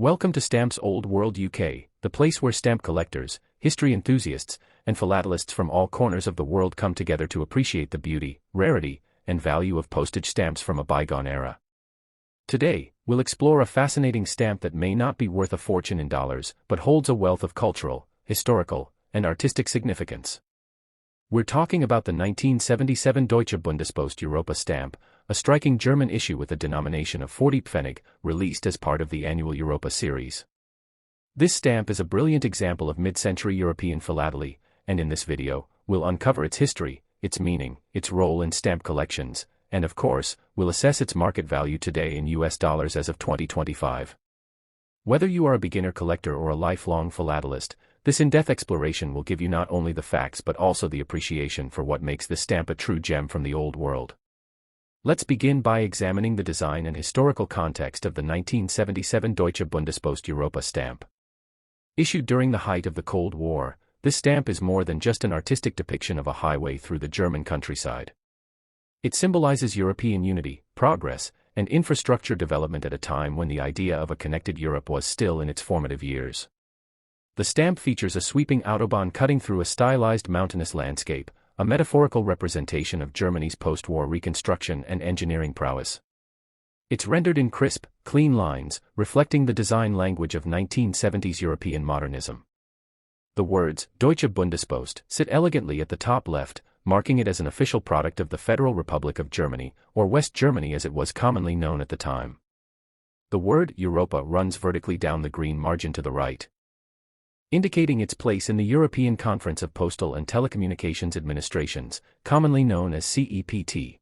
Welcome to Stamps Old World UK, the place where stamp collectors, history enthusiasts, and philatelists from all corners of the world come together to appreciate the beauty, rarity, and value of postage stamps from a bygone era. Today, we'll explore a fascinating stamp that may not be worth a fortune in dollars, but holds a wealth of cultural, historical, and artistic significance. We're talking about the 1977 Deutsche Bundespost Europa stamp, a striking German issue with a denomination of 40 Pfennig, released as part of the annual Europa series. This stamp is a brilliant example of mid-century European philately, and in this video, we'll uncover its history, its meaning, its role in stamp collections, and of course, we'll assess its market value today in US dollars as of 2025. Whether you are a beginner collector or a lifelong philatelist, this in-depth exploration will give you not only the facts but also the appreciation for what makes this stamp a true gem from the old world. Let's begin by examining the design and historical context of the 1977 Deutsche Bundespost Europa stamp. Issued during the height of the Cold War, this stamp is more than just an artistic depiction of a highway through the German countryside. It symbolizes European unity, progress, and infrastructure development at a time when the idea of a connected Europe was still in its formative years. The stamp features a sweeping autobahn cutting through a stylized mountainous landscape, a metaphorical representation of Germany's post-war reconstruction and engineering prowess. It's rendered in crisp, clean lines, reflecting the design language of 1970s European modernism. The words, Deutsche Bundespost, sit elegantly at the top left, marking it as an official product of the Federal Republic of Germany, or West Germany as it was commonly known at the time. The word Europa runs vertically down the green margin to the right, indicating its place in the European Conference of Postal and Telecommunications Administrations, commonly known as CEPT.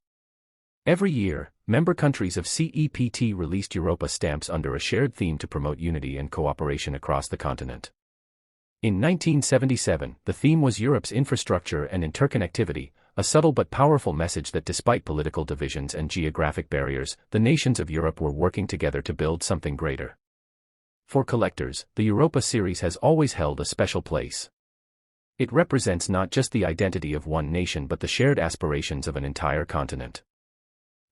Every year, member countries of CEPT released Europa stamps under a shared theme to promote unity and cooperation across the continent. In 1977, the theme was Europe's infrastructure and interconnectivity, a subtle but powerful message that despite political divisions and geographic barriers, the nations of Europe were working together to build something greater. For collectors, the Europa series has always held a special place. It represents not just the identity of one nation but the shared aspirations of an entire continent.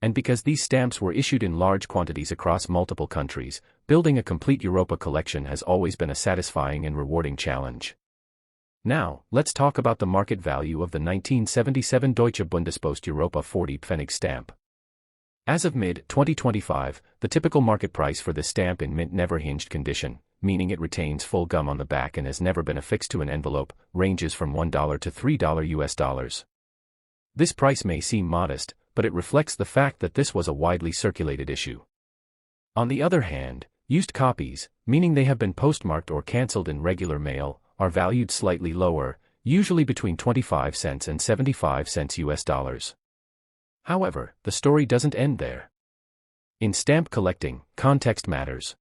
And because these stamps were issued in large quantities across multiple countries, building a complete Europa collection has always been a satisfying and rewarding challenge. Now, let's talk about the market value of the 1977 Deutsche Bundespost Europa 40 Pfennig stamp. As of mid-2025, the typical market price for this stamp in mint never-hinged condition, meaning it retains full gum on the back and has never been affixed to an envelope, ranges from $1 to $3 US dollars. This price may seem modest, but it reflects the fact that this was a widely circulated issue. On the other hand, used copies, meaning they have been postmarked or cancelled in regular mail, are valued slightly lower, usually between 25 cents and 75 cents US dollars. However, the story doesn't end there. In stamp collecting, context matters.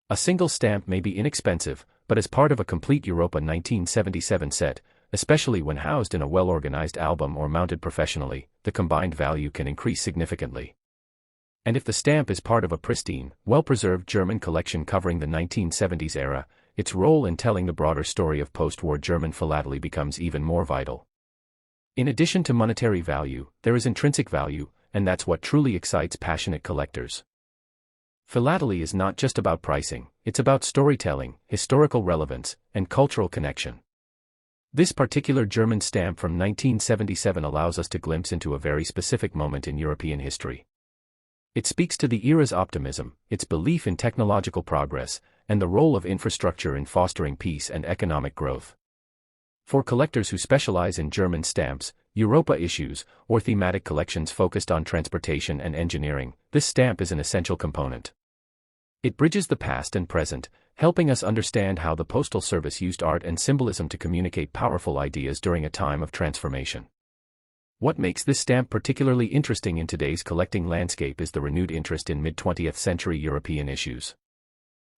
A single stamp may be inexpensive, but as part of a complete Europa 1977 set, especially when housed in a well-organized album or mounted professionally, the combined value can increase significantly. And if the stamp is part of a pristine, well-preserved German collection covering the 1970s era, its role in telling the broader story of post-war German philately becomes even more vital. In addition to monetary value, there is intrinsic value, and that's what truly excites passionate collectors. Philately is not just about pricing, it's about storytelling, historical relevance, and cultural connection. This particular German stamp from 1977 allows us to glimpse into a very specific moment in European history. It speaks to the era's optimism, its belief in technological progress, and the role of infrastructure in fostering peace and economic growth. For collectors who specialize in German stamps, Europa issues, or thematic collections focused on transportation and engineering, this stamp is an essential component. It bridges the past and present, helping us understand how the Postal Service used art and symbolism to communicate powerful ideas during a time of transformation. What makes this stamp particularly interesting in today's collecting landscape is the renewed interest in mid-20th century European issues.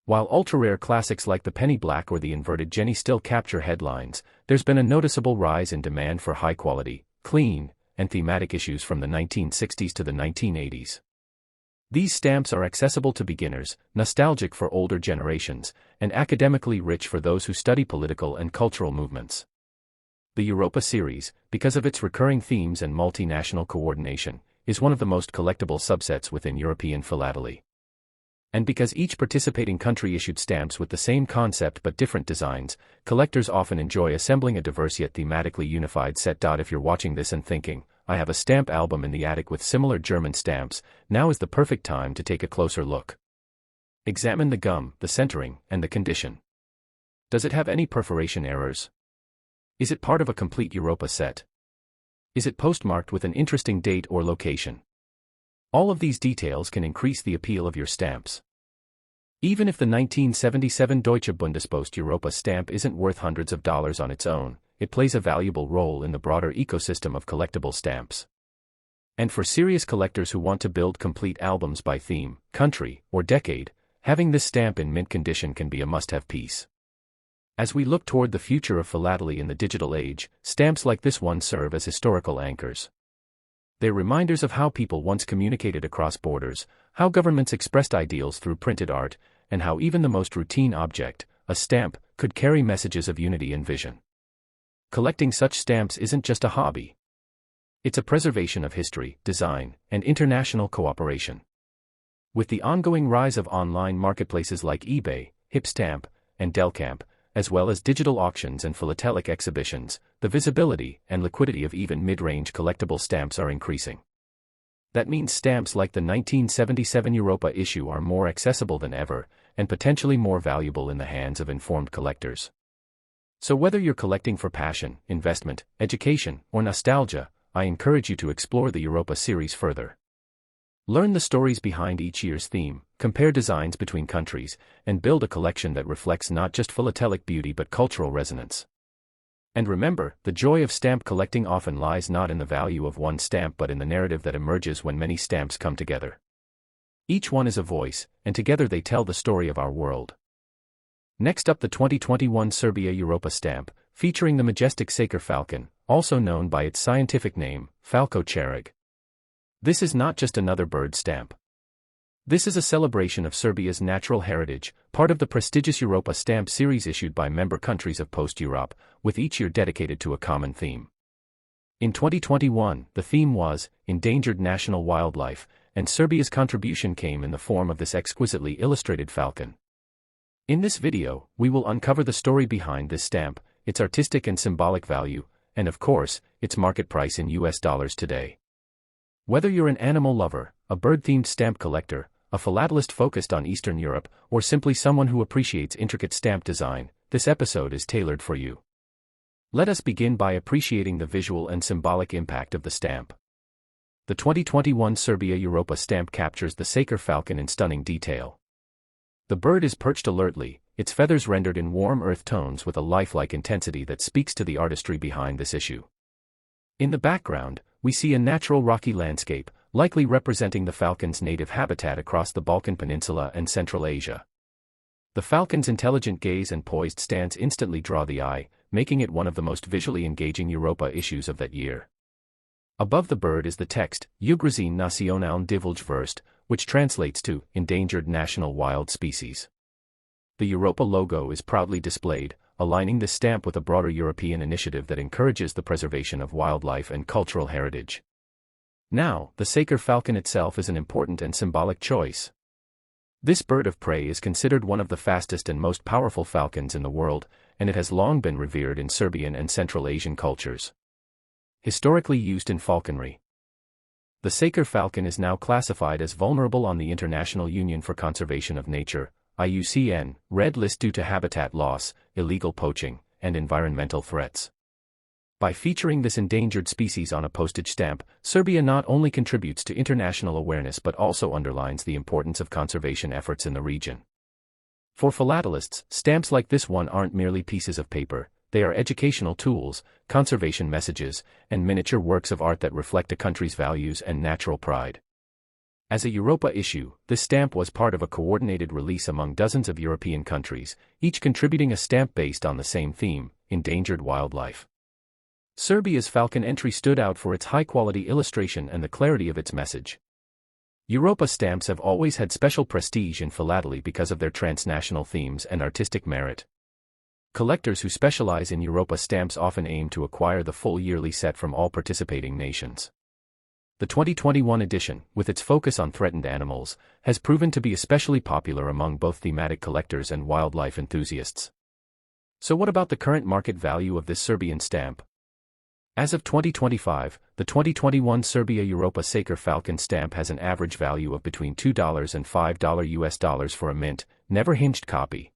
While ultra-rare classics like the penny black or the inverted Jenny still capture headlines, there's been a noticeable rise in demand for high-quality, clean, and thematic issues from the 1960s to the 1980s. These stamps are accessible to beginners, nostalgic for older generations, and academically rich for those who study political and cultural movements. The Europa series, because of its recurring themes and multinational coordination, is one of the most collectible subsets within European philately. And because each participating country issued stamps with the same concept but different designs, collectors often enjoy assembling a diverse yet thematically unified set. If you're watching this and thinking, I have a stamp album in the attic with similar German stamps, now is the perfect time to take a closer look. Examine the gum, the centering, and the condition. Does it have any perforation errors? Is it part of a complete Europa set? Is it postmarked with an interesting date or location? All of these details can increase the appeal of your stamps. Even if the 1977 Deutsche Bundespost Europa stamp isn't worth hundreds of dollars on its own, it plays a valuable role in the broader ecosystem of collectible stamps. And for serious collectors who want to build complete albums by theme, country, or decade, having this stamp in mint condition can be a must-have piece. As we look toward the future of philately in the digital age, stamps like this one serve as historical anchors. They're reminders of how people once communicated across borders, how governments expressed ideals through printed art, and how even the most routine object, a stamp, could carry messages of unity and vision. Collecting such stamps isn't just a hobby. It's a preservation of history, design, and international cooperation. With the ongoing rise of online marketplaces like eBay, HipStamp, and Delcamp, as well as digital auctions and philatelic exhibitions, the visibility and liquidity of even mid-range collectible stamps are increasing. That means stamps like the 1977 Europa issue are more accessible than ever, and potentially more valuable in the hands of informed collectors. So whether you're collecting for passion, investment, education, or nostalgia, I encourage you to explore the Europa series further. Learn the stories behind each year's theme, compare designs between countries, and build a collection that reflects not just philatelic beauty but cultural resonance. And remember, the joy of stamp collecting often lies not in the value of one stamp but in the narrative that emerges when many stamps come together. Each one is a voice, and together they tell the story of our world. Next up, the 2021 Serbia Europa stamp, featuring the majestic Saker falcon, also known by its scientific name, Falco cherrig. This is not just another bird stamp. This is a celebration of Serbia's natural heritage, part of the prestigious Europa stamp series issued by member countries of Post-Europe, with each year dedicated to a common theme. In 2021, the theme was Endangered National Wildlife, and Serbia's contribution came in the form of this exquisitely illustrated falcon. In this video, we will uncover the story behind this stamp, its artistic and symbolic value, and of course, its market price in US dollars today. Whether you're an animal lover, a bird-themed stamp collector, a philatelist focused on Eastern Europe, or simply someone who appreciates intricate stamp design, this episode is tailored for you. Let us begin by appreciating the visual and symbolic impact of the stamp. The 2021 Serbia Europa stamp captures the Saker falcon in stunning detail. The bird is perched alertly, its feathers rendered in warm earth tones with a lifelike intensity that speaks to the artistry behind this issue. In the background, we see a natural rocky landscape, likely representing the falcon's native habitat across the Balkan Peninsula and Central Asia. The falcon's intelligent gaze and poised stance instantly draw the eye, making it one of the most visually engaging Europa issues of that year. Above the bird is the text, Ugrožen nacionalni divlji vrst, which translates to Endangered National Wild Species. The Europa logo is proudly displayed, aligning this stamp with a broader European initiative that encourages the preservation of wildlife and cultural heritage. Now, the Saker falcon itself is an important and symbolic choice. This bird of prey is considered one of the fastest and most powerful falcons in the world, and it has long been revered in Serbian and Central Asian cultures. Historically used in falconry, the Saker falcon is now classified as vulnerable on the International Union for Conservation of Nature, IUCN, Red List due to habitat loss, illegal poaching, and environmental threats. By featuring this endangered species on a postage stamp, Serbia not only contributes to international awareness but also underlines the importance of conservation efforts in the region. For philatelists, stamps like this one aren't merely pieces of paper, they are educational tools, conservation messages, and miniature works of art that reflect a country's values and natural pride. As a Europa issue, this stamp was part of a coordinated release among dozens of European countries, each contributing a stamp based on the same theme, endangered wildlife. Serbia's falcon entry stood out for its high-quality illustration and the clarity of its message. Europa stamps have always had special prestige in philately because of their transnational themes and artistic merit. Collectors who specialize in Europa stamps often aim to acquire the full yearly set from all participating nations. The 2021 edition, with its focus on threatened animals, has proven to be especially popular among both thematic collectors and wildlife enthusiasts. So what about the current market value of this Serbian stamp? As of 2025, the 2021 Serbia Europa Saker Falcon stamp has an average value of between $2 and $5 for a mint, never hinged copy.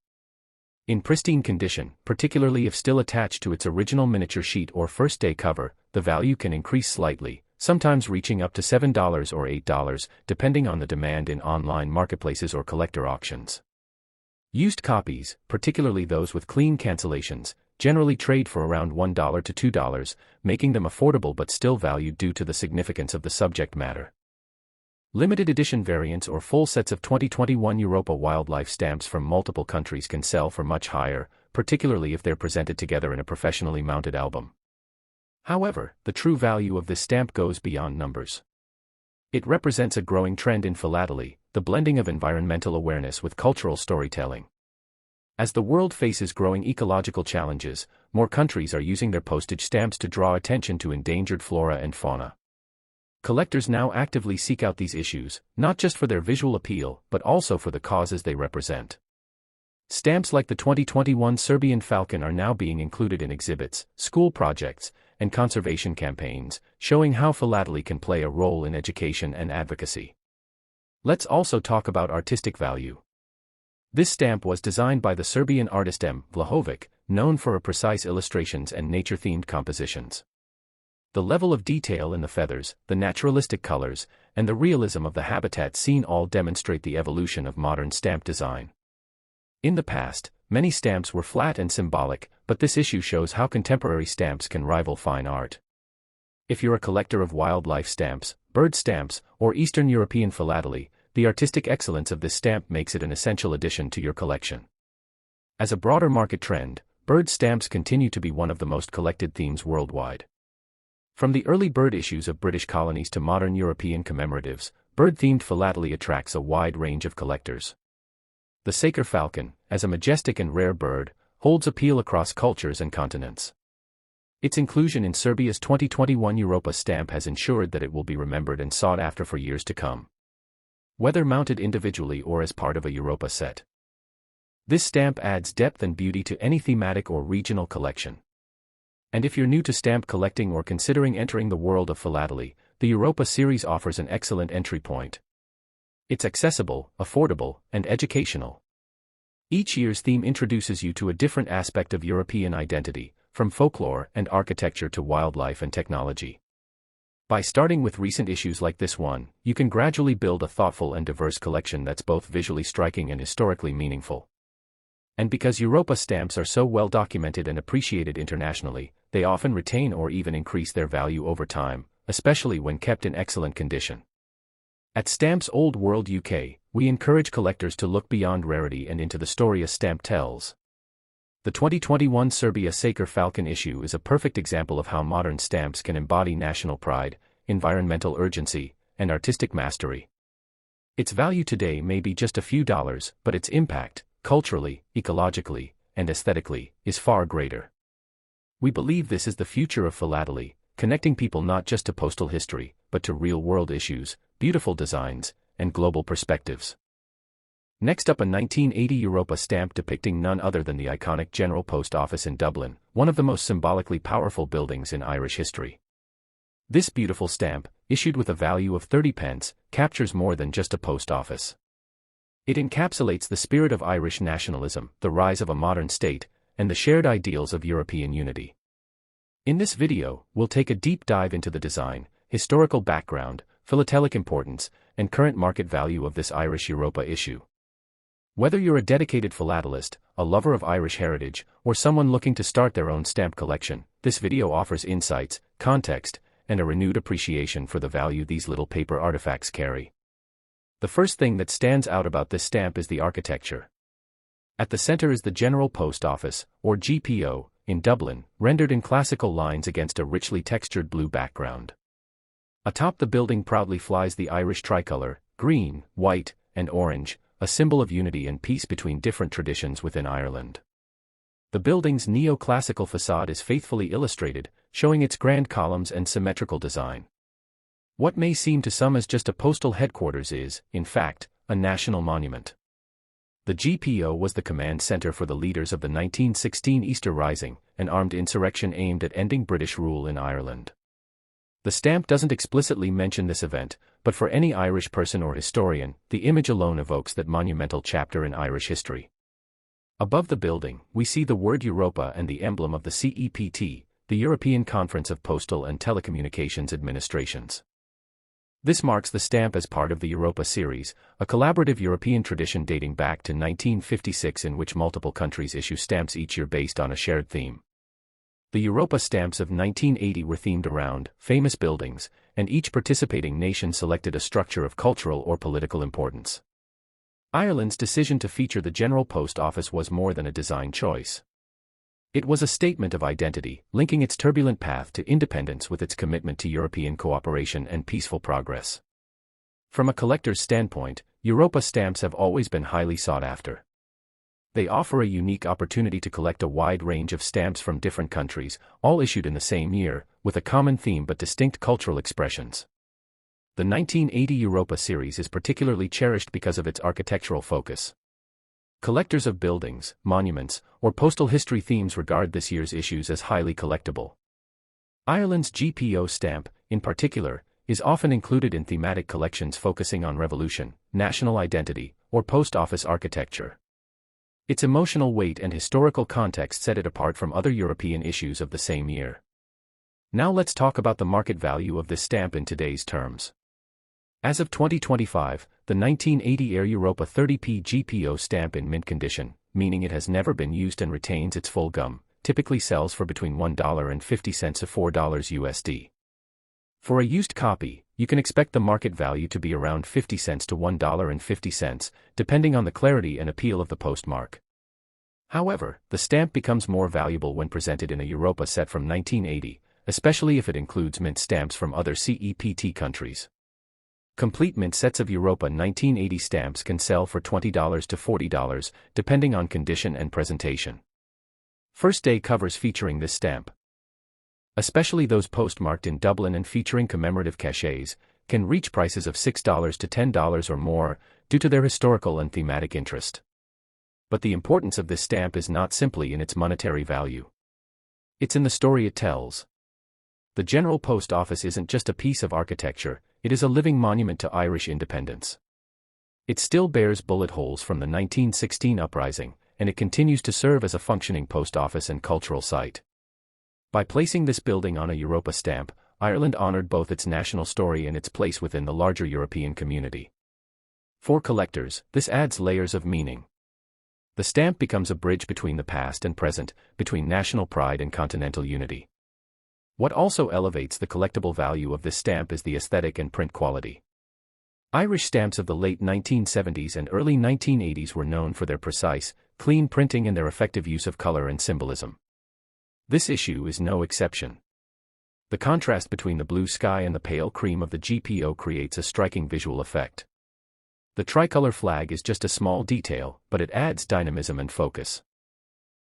In pristine condition, particularly if still attached to its original miniature sheet or first-day cover, the value can increase slightly, sometimes reaching up to $7 or $8, depending on the demand in online marketplaces or collector auctions. Used copies, particularly those with clean cancellations, generally trade for around $1 to $2, making them affordable but still valued due to the significance of the subject matter. Limited edition variants or full sets of 2021 Europa wildlife stamps from multiple countries can sell for much higher, particularly if they're presented together in a professionally mounted album. However, the true value of this stamp goes beyond numbers. It represents a growing trend in philately, the blending of environmental awareness with cultural storytelling. As the world faces growing ecological challenges, more countries are using their postage stamps to draw attention to endangered flora and fauna. Collectors now actively seek out these issues, not just for their visual appeal, but also for the causes they represent. Stamps like the 2021 Serbian Falcon are now being included in exhibits, school projects, and conservation campaigns, showing how philately can play a role in education and advocacy. Let's also talk about artistic value. This stamp was designed by the Serbian artist M. Vlahovic, known for her precise illustrations and nature-themed compositions. The level of detail in the feathers, the naturalistic colors, and the realism of the habitat seen all demonstrate the evolution of modern stamp design. In the past, many stamps were flat and symbolic, but this issue shows how contemporary stamps can rival fine art. If you're a collector of wildlife stamps, bird stamps, or Eastern European philately, the artistic excellence of this stamp makes it an essential addition to your collection. As a broader market trend, bird stamps continue to be one of the most collected themes worldwide. From the early bird issues of British colonies to modern European commemoratives, bird-themed philately attracts a wide range of collectors. The Saker falcon, as a majestic and rare bird, holds appeal across cultures and continents. Its inclusion in Serbia's 2021 Europa stamp has ensured that it will be remembered and sought after for years to come. Whether mounted individually or as part of a Europa set, this stamp adds depth and beauty to any thematic or regional collection. And if you're new to stamp collecting or considering entering the world of philately, the Europa series offers an excellent entry point. It's accessible, affordable, and educational. Each year's theme introduces you to a different aspect of European identity, from folklore and architecture to wildlife and technology. By starting with recent issues like this one, you can gradually build a thoughtful and diverse collection that's both visually striking and historically meaningful. And because Europa stamps are so well documented and appreciated internationally, they often retain or even increase their value over time, especially when kept in excellent condition. At Stamps Old World UK, we encourage collectors to look beyond rarity and into the story a stamp tells. The 2021 Serbia Saker Falcon issue is a perfect example of how modern stamps can embody national pride, environmental urgency, and artistic mastery. Its value today may be just a few dollars, but its impact, culturally, ecologically, and aesthetically, is far greater. We believe this is the future of philately, connecting people not just to postal history, but to real-world issues, beautiful designs, and global perspectives. Next up, a 1980 Europa stamp depicting none other than the iconic General Post Office in Dublin, one of the most symbolically powerful buildings in Irish history. This beautiful stamp, issued with a value of 30 pence, captures more than just a post office. It encapsulates the spirit of Irish nationalism, the rise of a modern state, and the shared ideals of European unity. In this video, we'll take a deep dive into the design, historical background, philatelic importance, and current market value of this Irish Europa issue. Whether you're a dedicated philatelist, a lover of Irish heritage, or someone looking to start their own stamp collection, this video offers insights, context, and a renewed appreciation for the value these little paper artifacts carry. The first thing that stands out about this stamp is the architecture. At the center is the General Post Office, or GPO, in Dublin, rendered in classical lines against a richly textured blue background. Atop the building proudly flies the Irish tricolour, green, white, and orange, a symbol of unity and peace between different traditions within Ireland. The building's neo-classical facade is faithfully illustrated, showing its grand columns and symmetrical design. What may seem to some as just a postal headquarters is, in fact, a national monument. The GPO was the command center for the leaders of the 1916 Easter Rising, an armed insurrection aimed at ending British rule in Ireland. The stamp doesn't explicitly mention this event, but for any Irish person or historian, the image alone evokes that monumental chapter in Irish history. Above the building, we see the word Europa and the emblem of the CEPT, the European Conference of Postal and Telecommunications Administrations. This marks the stamp as part of the Europa series, a collaborative European tradition dating back to 1956 in which multiple countries issue stamps each year based on a shared theme. The Europa stamps of 1980 were themed around famous buildings, and each participating nation selected a structure of cultural or political importance. Ireland's decision to feature the General Post Office was more than a design choice. It was a statement of identity, linking its turbulent path to independence with its commitment to European cooperation and peaceful progress. From a collector's standpoint, Europa stamps have always been highly sought after. They offer a unique opportunity to collect a wide range of stamps from different countries, all issued in the same year, with a common theme but distinct cultural expressions. The 1980 Europa series is particularly cherished because of its architectural focus. Collectors of buildings, monuments, or postal history themes regard this year's issues as highly collectible. Ireland's GPO stamp, in particular, is often included in thematic collections focusing on revolution, national identity, or post office architecture. Its emotional weight and historical context set it apart from other European issues of the same year. Now let's talk about the market value of this stamp in today's terms. As of 2025, the 1980 Air Europa 30p GPO stamp in mint condition, meaning it has never been used and retains its full gum, typically sells for between $1.50 to $4 USD. For a used copy, you can expect the market value to be around 50 cents to $1.50, depending on the clarity and appeal of the postmark. However, the stamp becomes more valuable when presented in a Europa set from 1980, especially if it includes mint stamps from other CEPT countries. Complete mint sets of Europa 1980 stamps can sell for $20 to $40, depending on condition and presentation. First day covers featuring this stamp, especially those postmarked in Dublin and featuring commemorative cachets, can reach prices of $6 to $10 or more, due to their historical and thematic interest. But the importance of this stamp is not simply in its monetary value. It's in the story it tells. The General Post Office isn't just a piece of architecture, it is a living monument to Irish independence. It still bears bullet holes from the 1916 uprising, and it continues to serve as a functioning post office and cultural site. By placing this building on a Europa stamp, Ireland honored both its national story and its place within the larger European community. For collectors, this adds layers of meaning. The stamp becomes a bridge between the past and present, between national pride and continental unity. What also elevates the collectible value of this stamp is the aesthetic and print quality. Irish stamps of the late 1970s and early 1980s were known for their precise, clean printing and their effective use of color and symbolism. This issue is no exception. The contrast between the blue sky and the pale cream of the GPO creates a striking visual effect. The tricolor flag is just a small detail, but it adds dynamism and focus.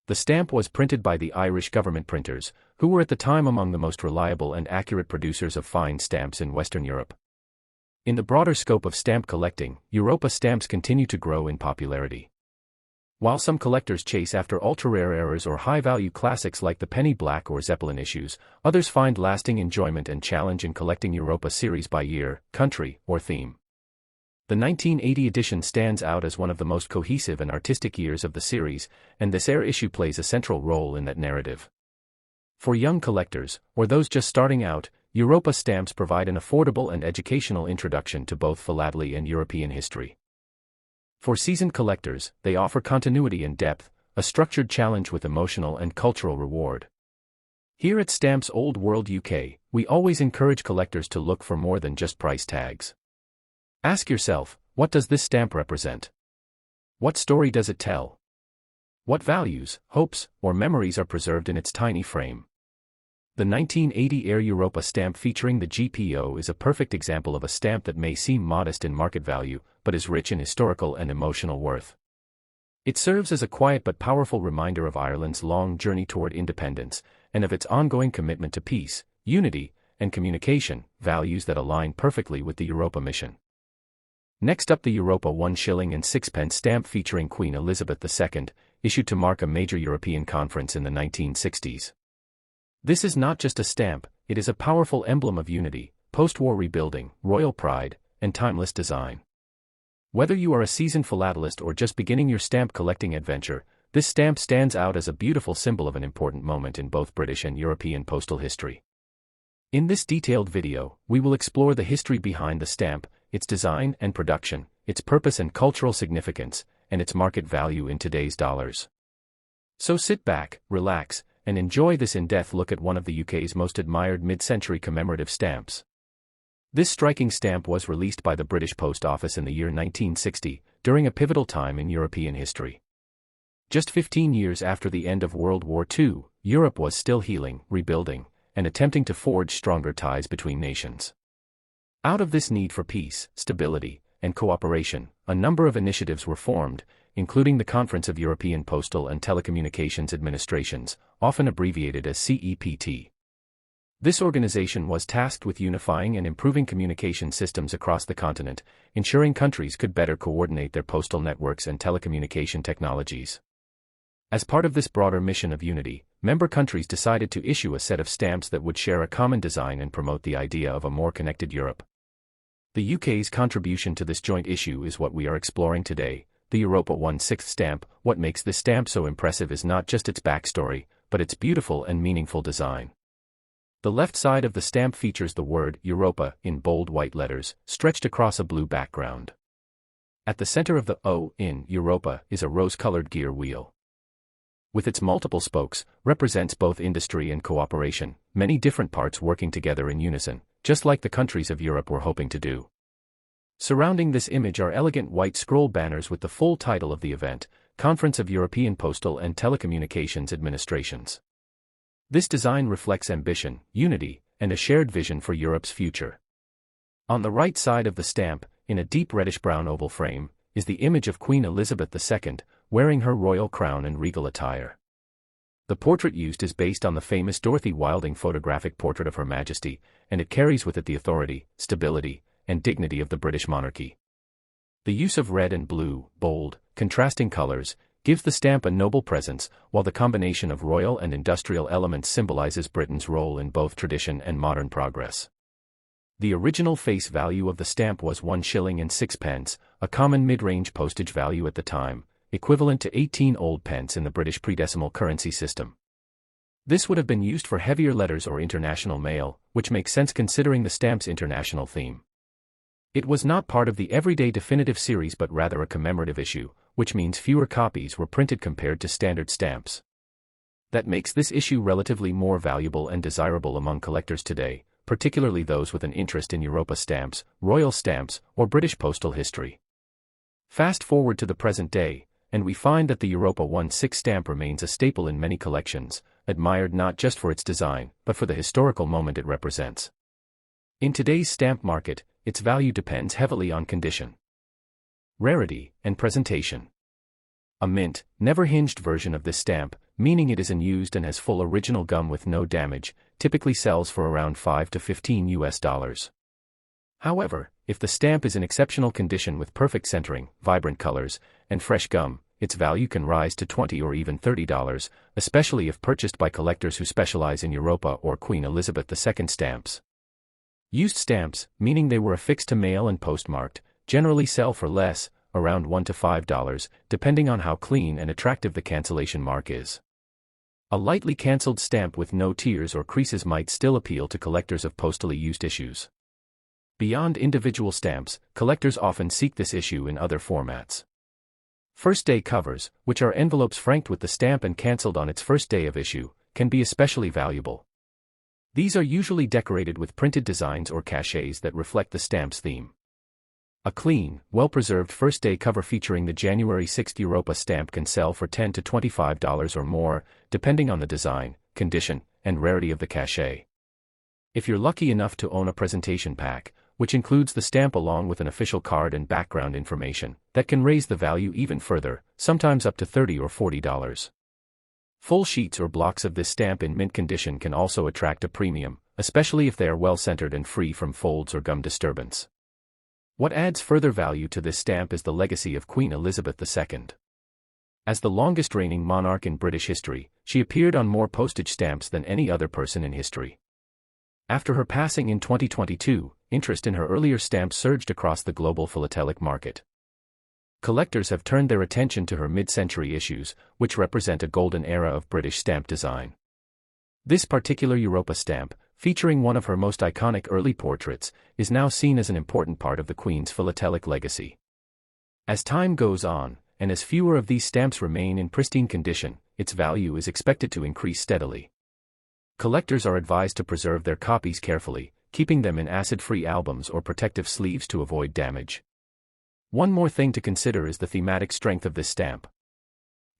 The stamp was printed by the Irish government printers, who were at the time among the most reliable and accurate producers of fine stamps in Western Europe. In the broader scope of stamp collecting, Europa stamps continue to grow in popularity. While some collectors chase after ultra-rare errors or high-value classics like the Penny Black or Zeppelin issues, others find lasting enjoyment and challenge in collecting Europa series by year, country, or theme. The 1980 edition stands out as one of the most cohesive and artistic years of the series, and this Air issue plays a central role in that narrative. For young collectors, or those just starting out, Europa stamps provide an affordable and educational introduction to both philately and European history. For seasoned collectors, they offer continuity and depth, a structured challenge with emotional and cultural reward. Here at Stamps Old World UK, we always encourage collectors to look for more than just price tags. Ask yourself, what does this stamp represent? What story does it tell? What values, hopes, or memories are preserved in its tiny frame? The 1980 Air Europa stamp featuring the GPO is a perfect example of a stamp that may seem modest in market value, but is rich in historical and emotional worth. It serves as a quiet but powerful reminder of Ireland's long journey toward independence, and of its ongoing commitment to peace, unity, and communication, values that align perfectly with the Europa mission. Next up, the Europa 1 shilling and sixpence stamp featuring Queen Elizabeth II, issued to mark a major European conference in the 1960s. This is not just a stamp, it is a powerful emblem of unity, post-war rebuilding, royal pride, and timeless design. Whether you are a seasoned philatelist or just beginning your stamp collecting adventure, this stamp stands out as a beautiful symbol of an important moment in both British and European postal history. In this detailed video, we will explore the history behind the stamp, its design and production, its purpose and cultural significance, and its market value in today's dollars. So sit back, relax, and enjoy this in-depth look at one of the UK's most admired mid-century commemorative stamps. This striking stamp was released by the British Post Office in the year 1960, during a pivotal time in European history. Just 15 years after the end of World War II, Europe was still healing, rebuilding, and attempting to forge stronger ties between nations. Out of this need for peace, stability, and cooperation, a number of initiatives were formed, including the Conference of European Postal and Telecommunications Administrations, often abbreviated as CEPT. This organization was tasked with unifying and improving communication systems across the continent, ensuring countries could better coordinate their postal networks and telecommunication technologies. As part of this broader mission of unity, member countries decided to issue a set of stamps that would share a common design and promote the idea of a more connected Europe. The UK's contribution to this joint issue is what we are exploring today, the Europa 1/6 stamp. What makes this stamp so impressive is not just its backstory, but its beautiful and meaningful design. The left side of the stamp features the word Europa in bold white letters, stretched across a blue background. At the center of the O in Europa is a rose-colored gear wheel. With its multiple spokes, represents both industry and cooperation, many different parts working together in unison, just like the countries of Europe were hoping to do. Surrounding this image are elegant white scroll banners with the full title of the event, Conference of European Postal and Telecommunications Administrations. This design reflects ambition, unity, and a shared vision for Europe's future. On the right side of the stamp, in a deep reddish-brown oval frame, is the image of Queen Elizabeth II, wearing her royal crown and regal attire. The portrait used is based on the famous Dorothy Wilding photographic portrait of Her Majesty, and it carries with it the authority, stability, and dignity of the British monarchy. The use of red and blue, bold, contrasting colors, gives the stamp a noble presence, while the combination of royal and industrial elements symbolizes Britain's role in both tradition and modern progress. The original face value of the stamp was 1 shilling and 6 pence, a common mid-range postage value at the time, equivalent to 18 old pence in the British pre-decimal currency system. This would have been used for heavier letters or international mail, which makes sense considering the stamp's international theme. It was not part of the everyday definitive series but rather a commemorative issue, which means fewer copies were printed compared to standard stamps. That makes this issue relatively more valuable and desirable among collectors today, particularly those with an interest in Europa stamps, royal stamps, or British postal history. Fast forward to the present day, and we find that the Europa 1/6 stamp remains a staple in many collections, admired not just for its design, but for the historical moment it represents. In today's stamp market, its value depends heavily on condition, rarity, and presentation. A mint, never-hinged version of this stamp, meaning it is unused and has full original gum with no damage, typically sells for around $5 to $15. However, if the stamp is in exceptional condition with perfect centering, vibrant colors, and fresh gum, its value can rise to $20 or even $30, especially if purchased by collectors who specialize in Europa or Queen Elizabeth II stamps. Used stamps, meaning they were affixed to mail and postmarked, generally sell for less, around $1 to $5, depending on how clean and attractive the cancellation mark is. A lightly cancelled stamp with no tears or creases might still appeal to collectors of postally used issues. Beyond individual stamps, collectors often seek this issue in other formats. First-day covers, which are envelopes franked with the stamp and cancelled on its first day of issue, can be especially valuable. These are usually decorated with printed designs or cachets that reflect the stamp's theme. A clean, well-preserved first-day cover featuring the January 6th Europa stamp can sell for $10 to $25 or more, depending on the design, condition, and rarity of the cachet. If you're lucky enough to own a presentation pack, which includes the stamp along with an official card and background information, that can raise the value even further, sometimes up to $30 or $40. Full sheets or blocks of this stamp in mint condition can also attract a premium, especially if they are well centered and free from folds or gum disturbance. What adds further value to this stamp is the legacy of Queen Elizabeth II. As the longest reigning monarch in British history, she appeared on more postage stamps than any other person in history. After her passing in 2022, interest in her earlier stamps surged across the global philatelic market. Collectors have turned their attention to her mid-century issues, which represent a golden era of British stamp design. This particular Europa stamp, featuring one of her most iconic early portraits, is now seen as an important part of the Queen's philatelic legacy. As time goes on, and as fewer of these stamps remain in pristine condition, its value is expected to increase steadily. Collectors are advised to preserve their copies carefully, keeping them in acid-free albums or protective sleeves to avoid damage. One more thing to consider is the thematic strength of this stamp.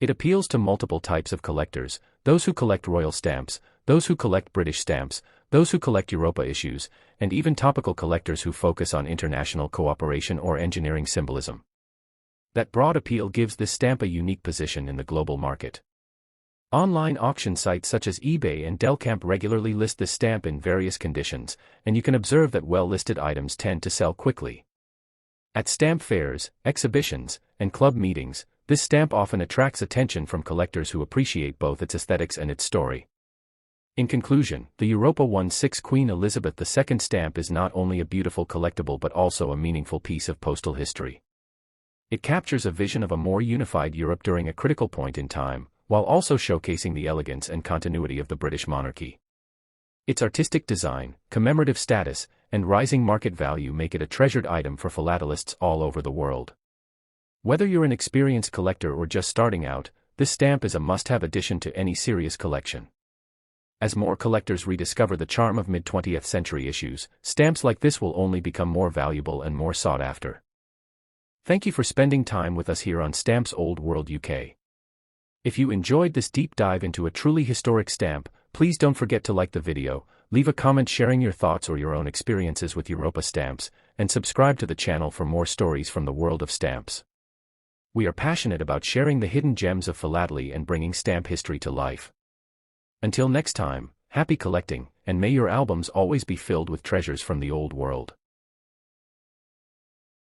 It appeals to multiple types of collectors: those who collect royal stamps, those who collect British stamps, those who collect Europa issues, and even topical collectors who focus on international cooperation or engineering symbolism. That broad appeal gives this stamp a unique position in the global market. Online auction sites such as eBay and Delcamp regularly list this stamp in various conditions, and you can observe that well-listed items tend to sell quickly. At stamp fairs, exhibitions, and club meetings, this stamp often attracts attention from collectors who appreciate both its aesthetics and its story. In conclusion, the Europa 16 Queen Elizabeth II stamp is not only a beautiful collectible but also a meaningful piece of postal history. It captures a vision of a more unified Europe during a critical point in time, while also showcasing the elegance and continuity of the British monarchy. Its artistic design, commemorative status, and rising market value make it a treasured item for philatelists all over the world. Whether you're an experienced collector or just starting out, this stamp is a must-have addition to any serious collection. As more collectors rediscover the charm of mid-20th century issues, stamps like this will only become more valuable and more sought after. Thank you for spending time with us here on Stamps Old World UK. If you enjoyed this deep dive into a truly historic stamp, please don't forget to like the video, leave a comment sharing your thoughts or your own experiences with Europa stamps, and subscribe to the channel for more stories from the world of stamps. We are passionate about sharing the hidden gems of philately and bringing stamp history to life. Until next time, happy collecting, and may your albums always be filled with treasures from the old world.